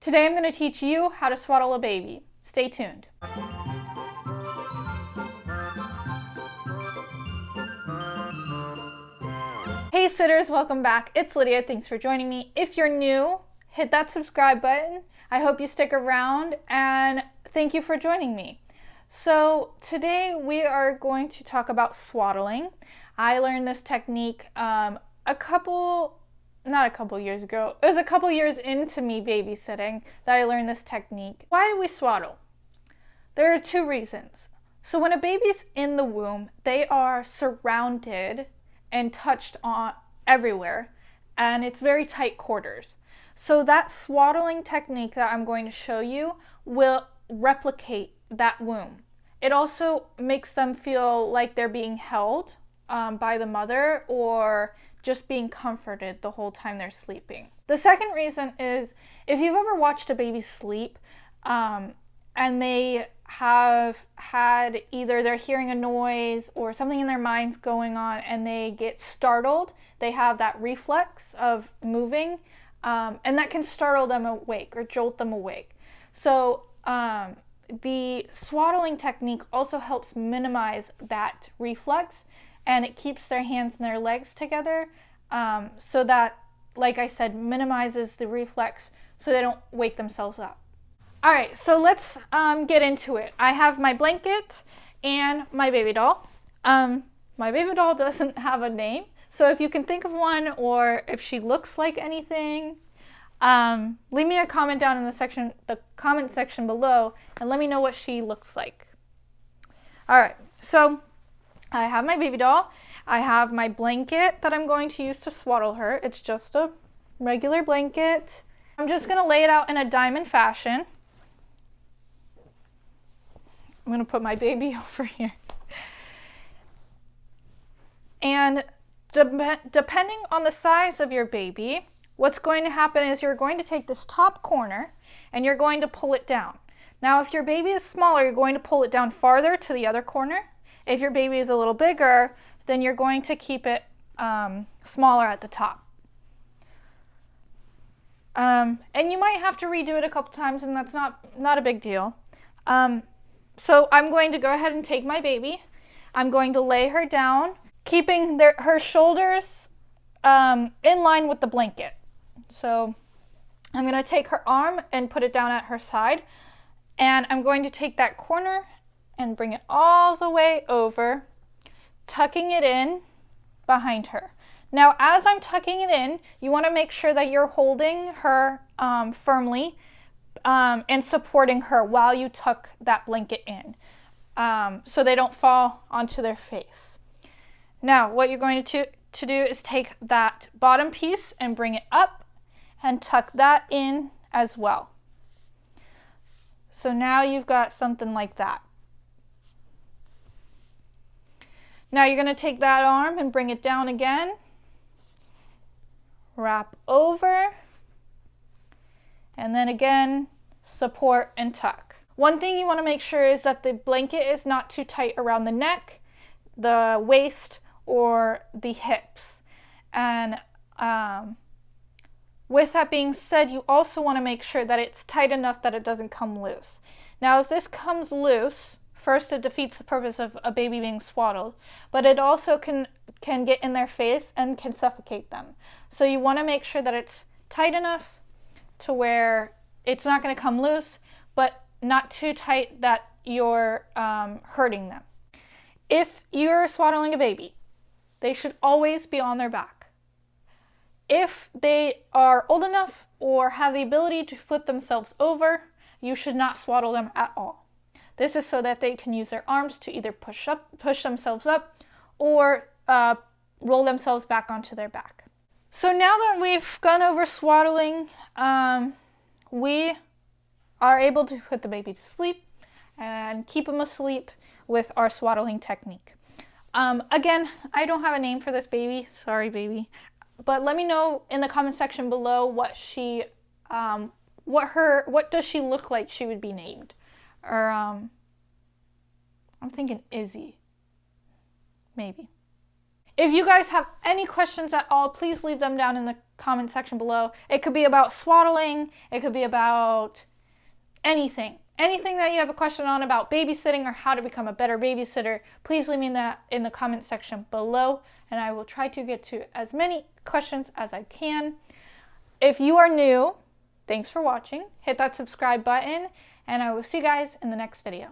Today I'm going to teach you how to swaddle a baby. Stay tuned. Hey sitters, welcome back. It's Lydia. Thanks for joining me. If you're new, hit that subscribe button. I hope you stick around and thank you for joining me. So today we are going to talk about swaddling. I learned this technique not a couple years ago. It was a couple years into me babysitting that I learned this technique. Why do we swaddle? There are two reasons. So when a baby's in the womb, they are surrounded and touched on everywhere, and it's very tight quarters. So that swaddling technique that I'm going to show you will replicate that womb. It also makes them feel like they're being held by the mother or just being comforted the whole time they're sleeping. The second reason is if you've ever watched a baby sleep and they have had either they're hearing a noise or something in their mind's going on and they get startled, they have that reflex of moving and that can startle them awake or jolt them awake. So the swaddling technique also helps minimize that reflex, and it keeps their hands and their legs together so that, like I said, minimizes the reflex so they don't wake themselves up. All right, so let's get into it. I have my blanket and my baby doll. My baby doll doesn't have a name, so if you can think of one or if she looks like anything, leave me a comment down in the comment section below and let me know what she looks like. All right, so I have my baby doll. I have my blanket that I'm going to use to swaddle her. It's just a regular blanket. I'm just going to lay it out in a diamond fashion. I'm going to put my baby over here. And depending on the size of your baby, what's going to happen is you're going to take this top corner and you're going to pull it down. Now, if your baby is smaller, you're going to pull it down farther to the other corner. If your baby is a little bigger, then you're going to keep it smaller at the top. And you might have to redo it a couple times, and that's not a big deal. So I'm going to go ahead and take my baby. I'm going to lay her down, keeping her shoulders in line with the blanket. So I'm going to take her arm and put it down at her side, and I'm going to take that corner and bring it all the way over, tucking it in behind her. Now, as I'm tucking it in, you want to make sure that you're holding her firmly and supporting her while you tuck that blanket in so they don't fall onto their face. Now, what you're going to do is take that bottom piece and bring it up and tuck that in as well. So now you've got something like that. Now you're going to take that arm and bring it down again, wrap over, and then again, support and tuck. One thing you want to make sure is that the blanket is not too tight around the neck, the waist, or the hips. And with that being said, you also want to make sure that it's tight enough that it doesn't come loose. Now, if this comes loose, first, it defeats the purpose of a baby being swaddled, but it also can get in their face and can suffocate them. So you want to make sure that it's tight enough to where it's not going to come loose, but not too tight that you're hurting them. If you're swaddling a baby, they should always be on their back. If they are old enough or have the ability to flip themselves over, you should not swaddle them at all. This is so that they can use their arms to either push themselves up, or roll themselves back onto their back. So now that we've gone over swaddling, we are able to put the baby to sleep and keep them asleep with our swaddling technique. Again, I don't have a name for this baby. Sorry, baby. But let me know in the comment section below what does she look like she would be named. Or I'm thinking Izzy, maybe. If you guys have any questions at all, please leave them down in the comment section below. It could be about swaddling. It could be about anything. Anything that you have a question on about babysitting or how to become a better babysitter, please leave me that in the comment section below, and I will try to get to as many questions as I can. If you are new, thanks for watching. Hit that subscribe button, and I will see you guys in the next video.